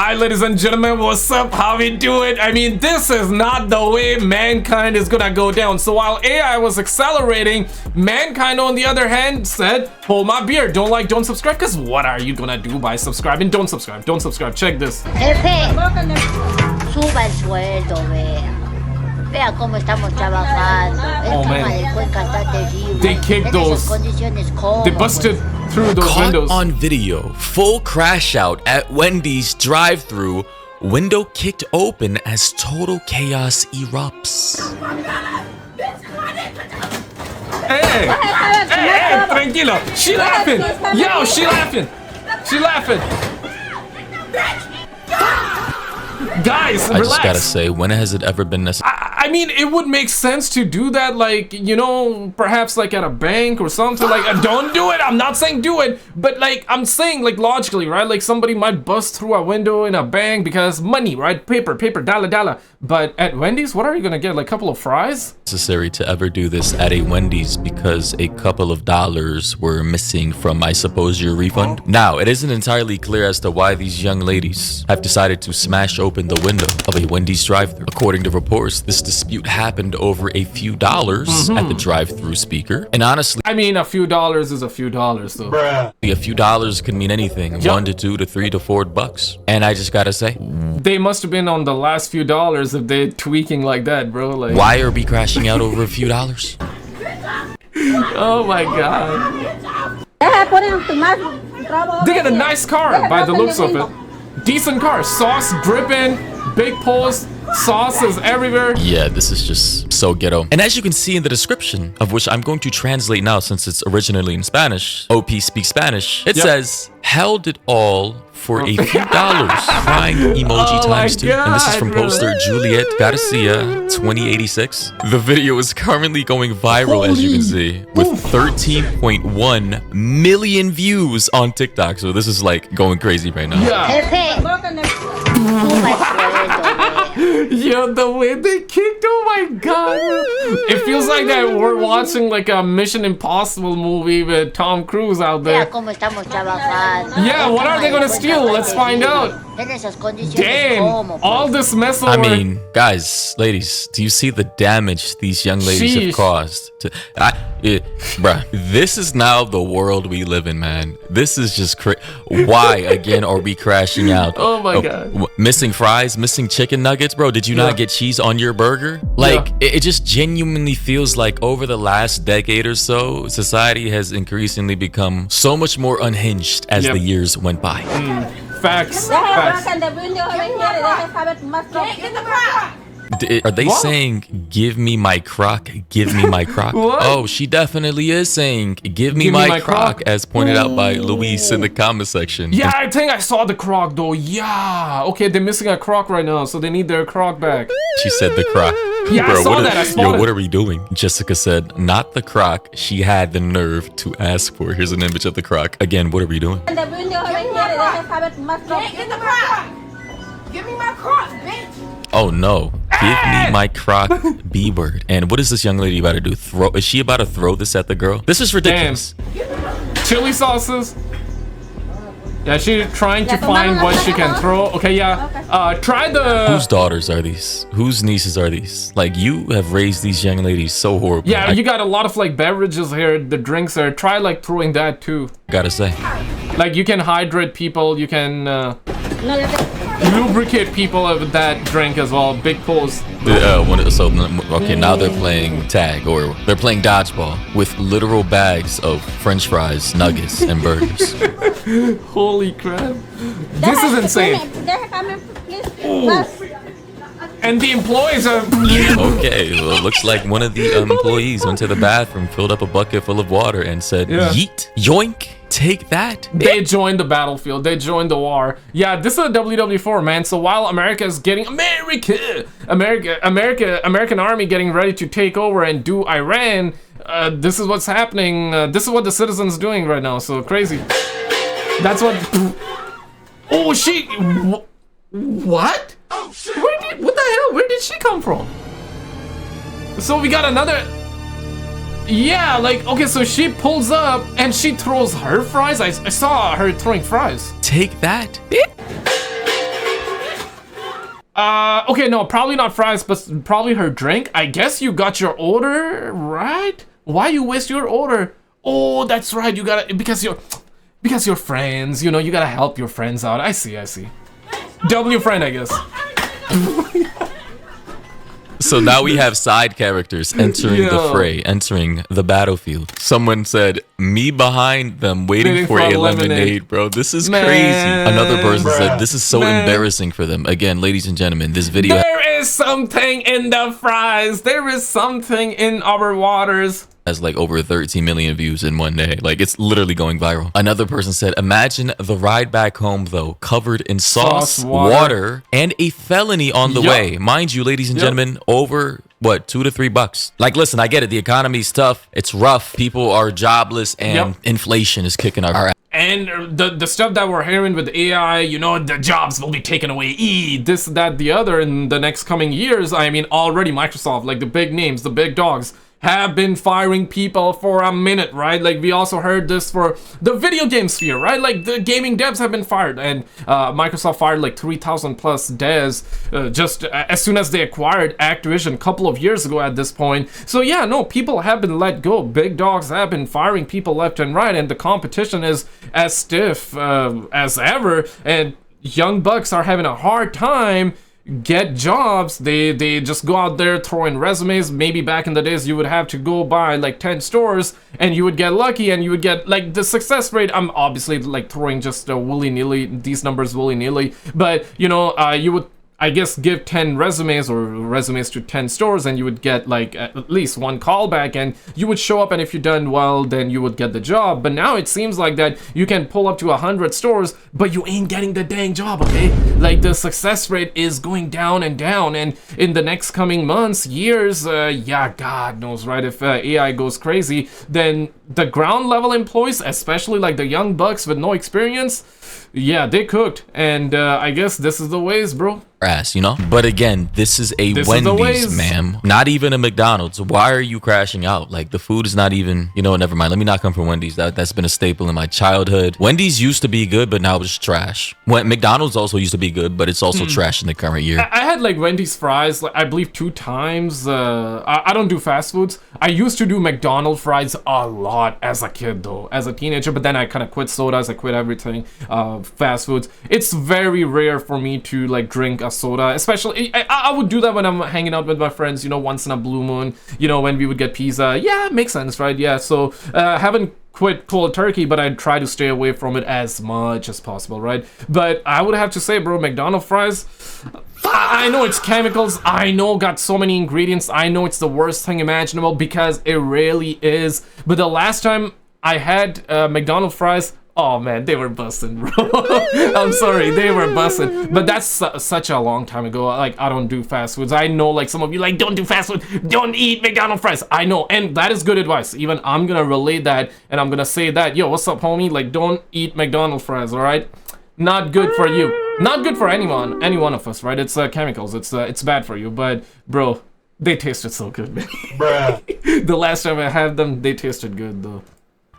Hi ladies and gentlemen, what's up? How we doing? I mean, this is not the way mankind is gonna go down. So while AI was accelerating, mankind on the other hand said, hold my beer, don't like, don't subscribe, because what are you gonna do by subscribing? Don't subscribe, don't subscribe. Check this. Jefe, suba el sueldo, vea. Vea cómo estamos trabajando. El clima del Cuenca está terrible. They kicked those. They busted through those windows. On video, full crash out at Wendy's drive-thru, window kicked open as total chaos erupts. Hey, tranquilo. She laughing. Yo, she laughing. She laughing. Guys, I relax. just gotta say, when has it ever been necessary? I mean, it would make sense to do that, like, you know, perhaps like at a bank or something. Like, don't do it. I'm not saying do it, but like, I'm saying like logically, right? Like somebody might bust through a window in a bank because money, right? Paper, dollar. But at Wendy's, what are you gonna get? Like a couple of fries? Necessary to ever do this at a Wendy's because a couple of dollars were missing from, I suppose, your refund. Now, it isn't entirely clear as to why these young ladies have decided to smash open the window of a Wendy's drive-thru. According to reports, this dispute happened over a few dollars at the drive-thru speaker. And honestly, I mean, a few dollars is a few dollars, though. a few dollars could mean anything. Yep. $1 to $2 to $3 to $4. And I just gotta say, They must have been on the last few dollars if they're tweaking like that, bro. Like, why are we crashing out over a few dollars? oh my god. They got a nice car by the looks of it. Decent car, sauce dripping, big poles, sauce is everywhere. Yeah, this is just so ghetto. And as you can see in the description, of which I'm going to translate now since it's originally in Spanish, OP speaks Spanish, it says, held it all for a few dollars. Crying emoji times 2. And this is from poster Juliet Garcia 2086. The video is currently going viral, as you can see, with 13.1 million views on TikTok. So this is like going crazy right now. Yeah. Yo, the way they kicked, oh my god. It feels like that we're watching like a Mission Impossible movie with Tom Cruise out there. Yeah, what are they gonna steal? Let's find out. Damn, all this mess over. I mean, guys, ladies, do you see the damage these young ladies have caused? Bruh, this is now the world we live in, man. This is just why, again, are we crashing out? Oh my god. Missing fries, missing chicken nuggets, bro. Did you not get cheese on your burger? Like, it just genuinely feels like over the last decade or so, society has increasingly become so much more unhinged as the years went by. Facts. Are they saying, give me my croc, give me my croc? Oh, she definitely is saying, give me my croc, as pointed out by Luis in the comment section. Yeah, I think I saw the croc though. Yeah. Okay, they're missing a croc right now, so they need their croc back. She said the croc. Yeah, bro, I saw that. I spotted. Yo, what are we doing? Jessica said, not the croc she had the nerve to ask for. Here's an image of the croc. Again, what are we doing? Get in the croc. Give me my croc, bitch. Oh no. Give me my croc, B-word. And what is this young lady about to do? Is she about to throw this at the girl? This is ridiculous. Damn. Chili sauces. Yeah, she's trying to find what she can throw. Okay, yeah. Try the... Whose daughters are these? Whose nieces are these? Like, you have raised these young ladies so horribly. Yeah, you got a lot of like beverages here. The drinks are... Try like throwing that too. Gotta say. Like, you can hydrate people. You can lubricate people with that drink as well. Big pulls. Okay, now they're playing tag, or they're playing dodgeball with literal bags of French fries, nuggets, and burgers. Holy crap! This is insane. Ooh. And the employees are... Okay, well, it looks like one of the employees went to the bathroom, filled up a bucket full of water, and said, yeet, yoink, take that. They joined the battlefield. They joined the war. Yeah, this is a WW4, man. So while America is getting... American army getting ready to take over and do Iran, this is what's happening. This is what the citizens doing right now. So crazy. That's what... Oh, she... What? Oh, shit. What the hell? Where did she come from? So we got another... Yeah, like, okay, so she pulls up and she throws her fries. I saw her throwing fries. Take that. Okay, no, probably not fries, but probably her drink. I guess you got your order, right? Why you waste your order? Oh, that's right. You gotta because you're friends. You know, you gotta help your friends out. I see. W friend, I guess. So now we have side characters entering the fray, entering the battlefield. Someone said, me behind them waiting for a lemonade, bro. This is crazy. Another person said, this is so embarrassing for them. Again, ladies and gentlemen, this video... There is something in the fries. There is something in our waters. Has like over 13 million views in one day. Like, it's literally going viral. Another person said, imagine the ride back home though, covered in sauce, water, and a felony on the way. Mind you, ladies and gentlemen, over what, $2 to $3. Like, listen, I get it. The economy's tough. It's rough. People are jobless, and inflation is kicking our ass. And the stuff that we're hearing with AI, you know, the jobs will be taken away, this, that, the other in the next coming years. I mean, already Microsoft, like the big names, the big dogs, have been firing people for a minute, right? Like, we also heard this for the video game sphere, right? Like, the gaming devs have been fired, and Microsoft fired like 3,000 plus devs just as soon as they acquired Activision a couple of years ago at this point. So yeah, no, people have been let go. Big dogs have been firing people left and right, and the competition is as stiff as ever, and young bucks are having a hard time get jobs. They just go out there throwing resumes. Maybe back in the days you would have to go by like 10 stores and you would get lucky and you would get like the success rate. I'm obviously like throwing just willy-nilly these numbers willy-nilly, but you know, you would, I guess, give 10 resumes or resumes to 10 stores and you would get like at least one callback and you would show up, and if you done well then you would get the job. But now it seems like that you can pull up to 100 stores but you ain't getting the dang job, okay? Like, the success rate is going down and down, and in the next coming months, years, yeah, God knows, right? If AI goes crazy, then the ground level employees, especially like the young bucks with no experience, yeah, they cooked. And I guess this is the ways, bro. Ass, you know? But again, this is a Wendy's, ma'am. Not even a McDonald's. Why are you crashing out? Like, the food is not even, you know, never mind. Let me not come from Wendy's. That's been a staple in my childhood. Wendy's used to be good, but now it's trash. McDonald's also used to be good, but it's also trash in the current year. I had like Wendy's fries, like, I believe 2 times. I don't do fast foods. I used to do McDonald's fries a lot as a kid though, as a teenager, but then I kind of quit sodas. I quit everything, fast foods. It's very rare for me to like drink a soda, especially I would do that when I'm hanging out with my friends, you know, once in a blue moon, you know, when we would get pizza. Yeah, it makes sense, right? Yeah, so haven't quit cold turkey, but I try to stay away from it as much as possible, right? But I would have to say, bro, McDonald's fries, I know it's chemicals, I know got so many ingredients, I know it's the worst thing imaginable, because it really is. But the last time I had McDonald's fries, oh man, they were busting, bro. I'm sorry, they were busting. But that's such a long time ago. Like, I don't do fast foods. I know, like, some of you like, don't do fast food, don't eat McDonald's fries. I know, and that is good advice. Even I'm gonna relay that, and I'm gonna say that, yo, what's up, homie? Like, don't eat McDonald's fries, all right? Not good for you. Not good for anyone, any one of us, right? It's chemicals. It's bad for you. But bro, they tasted so good, man. Bruh. The last time I had them, they tasted good though.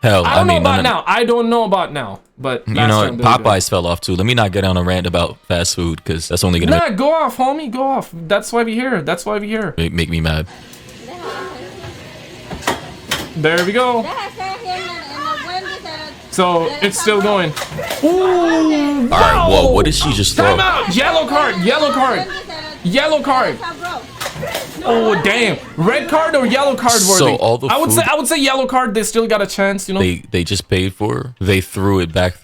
Hell, I don't know about now. I don't know about now, but you know, Popeyes fell off too. Let me not get on a rant about fast food, because that's only gonna go off, homie, go off. That's why we here. That's why we here. Make me mad. There we go. So it's still going. Ooh! All right, whoa! What did she just throw? Time out! Yellow card! Yellow card! Yellow card! Oh damn! Red card or yellow card worthy? So all the food, I would say yellow card. They still got a chance, you know. They just paid for. They threw it back.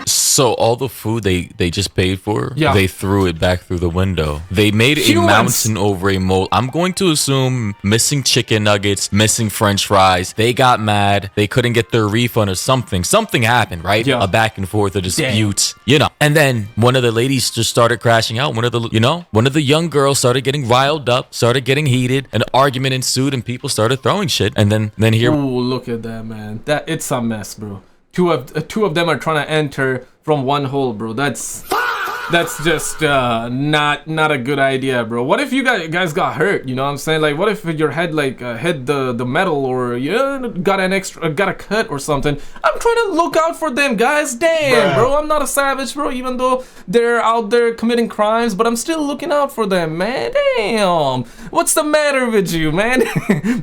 So all the food they just paid for, they threw it back through the window. They made a mountain over a mole. I'm going to assume missing chicken nuggets, missing French fries. They got mad. They couldn't get their refund or something. Something happened, right? A back and forth, a dispute, you know. And then one of the ladies just started crashing out. One of the young girls started getting riled up, started getting heated. An argument ensued, and people started throwing shit. And then here. Ooh, look at that, man. It's a mess, bro. Two of them are trying to enter from one hole, bro. That's That's just not a good idea, bro. What if you guys got hurt? You know what I'm saying? Like, what if your head like hit the metal, or you know, got a cut or something? I'm trying to look out for them guys. Damn, bro. I'm not a savage, bro. Even though they're out there committing crimes, but I'm still looking out for them, man. Damn. What's the matter with you, man?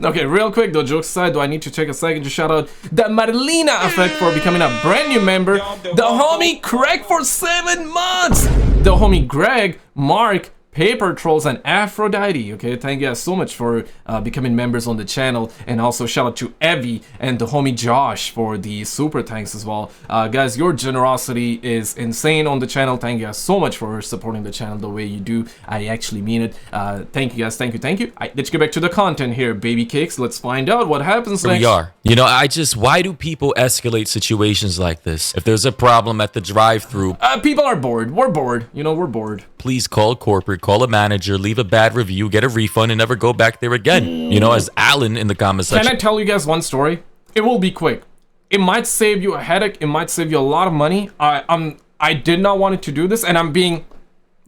Okay, real quick though. Jokes aside, though, I need to take a second to shout out the Marlena effect for becoming a brand new member. The homie Craig for 7 months. The homie Greg, Mark, Paper Trolls, and Aphrodite. Okay, thank you guys so much for becoming members on the channel, and also shout out to Evie and the homie Josh for the super thanks as well. Guys, your generosity is insane on the channel. Thank you guys so much for supporting the channel the way you do. I actually mean it. Thank you guys. Thank you. Let's get back to the content here, baby cakes. Let's find out what happens next. We are. You know, why do people escalate situations like this? If there's a problem at the drive-thru, people are bored. We're bored. You know, we're bored. Please call corporate, call a manager, leave a bad review, get a refund, and never go back there again. You know, as Alan in the comment section. Can I tell you guys one story? It will be quick. It might save you a headache. It might save you a lot of money. I did not want to do this, and I'm being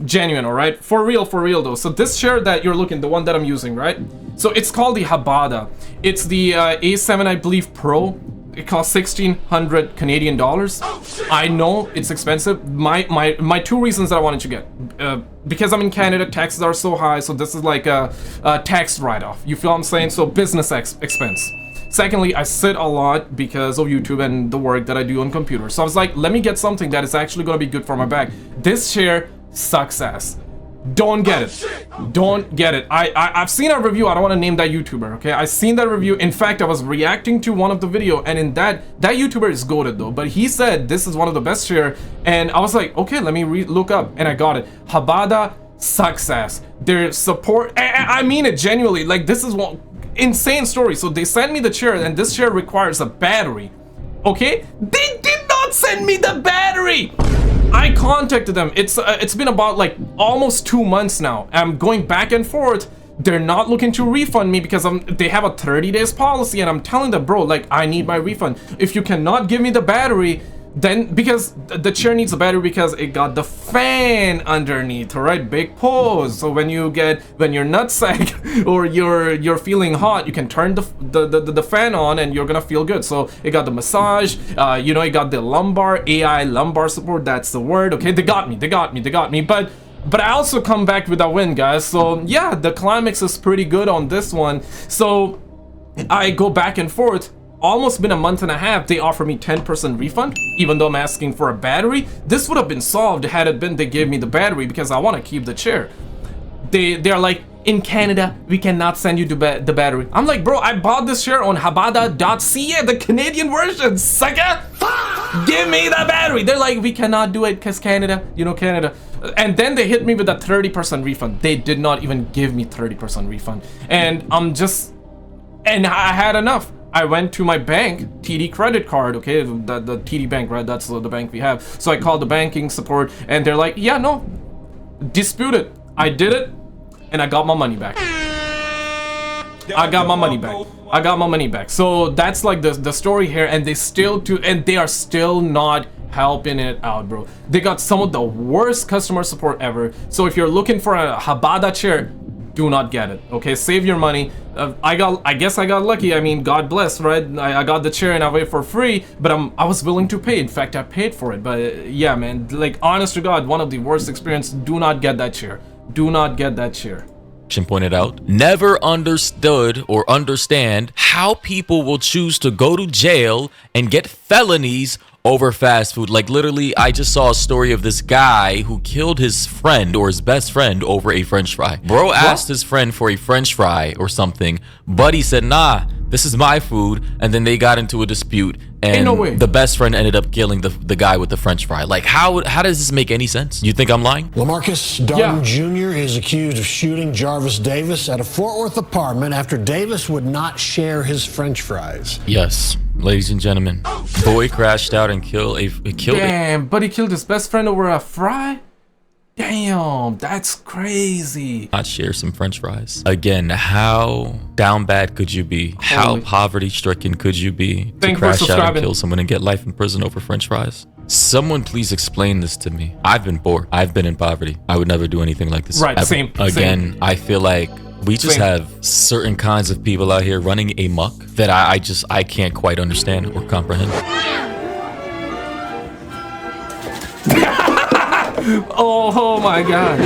genuine, all right? For real though. So this chair that you're looking, the one that I'm using, right? So it's called the Habada. It's the A7, I believe, Pro. It costs 1,600 Canadian dollars. I know it's expensive. My two reasons that I wanted to get, because I'm in Canada, taxes are so high, so this is like a tax write-off. You feel what I'm saying? So business expense. Secondly, I sit a lot because of YouTube and the work that I do on computer. So I was like, let me get something that is actually gonna be good for my back. This chair sucks ass. Don't get it. Don't get it. I've seen a review. I don't want to name that YouTuber, okay? I've seen that review. In fact, I was reacting to one of the video, and in that YouTuber is goated though, but he said this is one of the best chair, and I was like, okay, let me look up, and I got it. Habada sucks ass. Their support, I mean it genuinely. Like, this is one insane story. So they sent me the chair, and this chair requires a battery, okay? They did not send me the battery. I contacted them. It's been about like almost 2 months now. I'm going back and forth. They're not looking to refund me because they have a 30 days policy, and I'm telling them, bro, like, I need my refund. If you cannot give me the battery, then, because the chair needs a battery because it got the fan underneath, all right? Big pause. So when you're nutsack or you're feeling hot, you can turn the fan on, and you're gonna feel good. So it got the massage, you know, it got the lumbar, AI lumbar support. That's the word. Okay, they got me. But I also come back with a win, guys. So yeah, the climax is pretty good on this one. So I go back and forth. Almost been a month and a half. They offer me 10% refund, even though I'm asking for a battery. This would have been solved had it been they gave me the battery, because I want to keep the chair. They're like, in Canada, we cannot send you the battery. I'm like, bro, I bought this chair on habada.ca, the Canadian version, sucker. Give me the battery. They're like, we cannot do it because Canada, you know, Canada. And then they hit me with a 30% refund. They did not even give me 30% refund. And I had enough. I went to my bank, TD credit card, okay, the TD bank, right? That's the bank we have. So I called the banking support, and they're like, yeah, no, dispute it. I did it, and I got my money back. I got my money back. So that's like the story here, and they are still not helping it out, bro. They got some of the worst customer support ever. So if you're looking for a Habada chair, do not get it, okay? Save your money. I guess I got lucky. I mean, God bless, right? I got the chair and I wait for free, but I was willing to pay. In fact, I paid for it. But yeah, man, like, honest to God, one of the worst experience. Do not get that chair. Do not get that chair. Pointed out, never understood or understand how people will choose to go to jail and get felonies over fast food. Like, literally, I just saw a story of this guy who killed his friend or his best friend over a french fry. Bro asked his friend for a french fry or something, but he said, nah, this is my food. And then they got into a dispute, and the best friend ended up killing the guy with the french fry. Like, how does this make any sense? You think I'm lying? LaMarcus Darden Jr. is accused of shooting Jarvis Davis at a Fort Worth apartment after Davis would not share his french fries. Yes, ladies and gentlemen, boy crashed out and killed Damn, but he killed his best friend over a fry? Damn, that's crazy. Not share some french fries. Again, how down bad could you be? How poverty stricken could you be to crash out and kill someone and get life in prison over french fries? Someone please explain this to me. I've been poor. I've been in poverty. I would never do anything like this. Right, ever. same. Again, I feel like we just have certain kinds of people out here running amok that I can't quite understand or comprehend. Oh my god.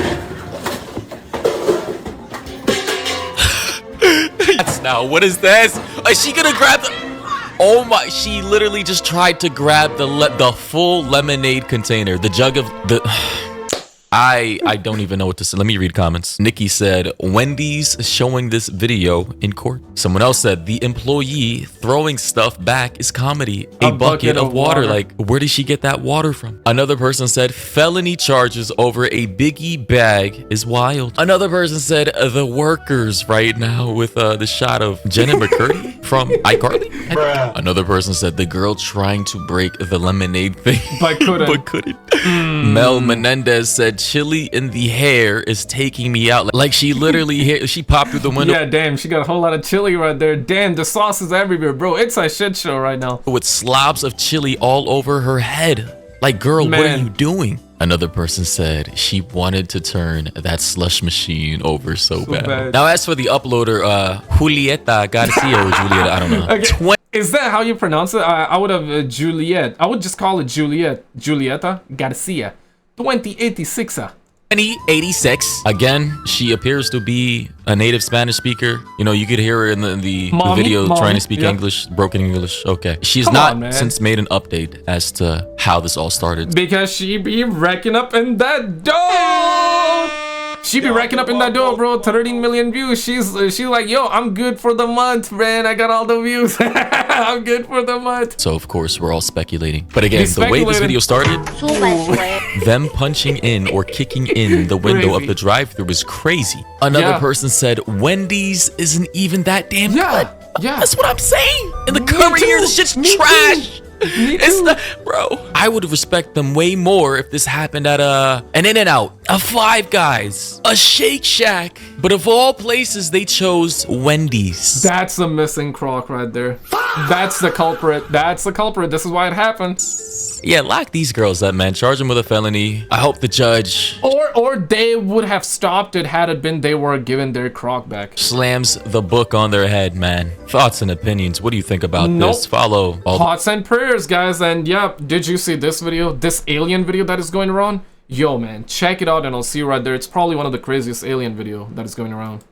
That's now, what is this? Is she gonna grab the... Oh my, she literally just tried to grab the full lemonade container. The jug of the... I don't even know what to say. Let me read comments. Nikki said, Wendy's showing this video in court. Someone else said, the employee throwing stuff back is comedy. A bucket of water. Like, where did she get that water from? Another person said, felony charges over a biggie bag is wild. Another person said, the workers right now with the shot of Jenna McCurdy from iCarly. Another person said, the girl trying to break the lemonade thing. But couldn't. Mel Menendez said, chili in the hair is taking me out. Like she literally she popped through the window. Yeah, damn, she got a whole lot of chili right there. Damn, the sauce is everywhere, bro. It's a shit show right now. With slobs of chili all over her head. Like, girl, what are you doing? Another person said she wanted to turn that slush machine over so bad. Now, as for the uploader, Julieta Garcia or Julieta, I don't know. Okay. Is that how you pronounce it? I would have Juliet. I would just call it Juliet. Julieta Garcia. 2086. 2086. Again, she appears to be a native Spanish speaker. You know, you could hear her in the video trying to speak English, broken English. Okay. She's not since made an update as to how this all started. Because she be racking up in that dough. She be racking up in that dough, bro. 13 million views. She's like, yo, I'm good for the month, man. I got all the views. I'm good for the month. So of course we're all speculating. But again, the way this video started, them punching in or kicking in the window of the drive-thru is crazy. Another person said Wendy's isn't even that damn good. Yeah, that's what I'm saying. In the current year, this shit's trash. It's the bro. I would respect them way more if this happened at an In-N-Out, a Five Guys, a Shake Shack. But of all places, they chose Wendy's. That's the missing croc right there. That's the culprit. That's the culprit. This is why it happened. Yeah, lock these girls up, man. Charge them with a felony. I hope the judge... Or they would have stopped it had it been they were given their croc back. Slams the book on their head, man. Thoughts and opinions. What do you think about this? Follow all thoughts and prayers, guys. And yeah, did you see this video? This alien video that is going around? Yo, man, check it out and I'll see you right there. It's probably one of the craziest alien video that is going around.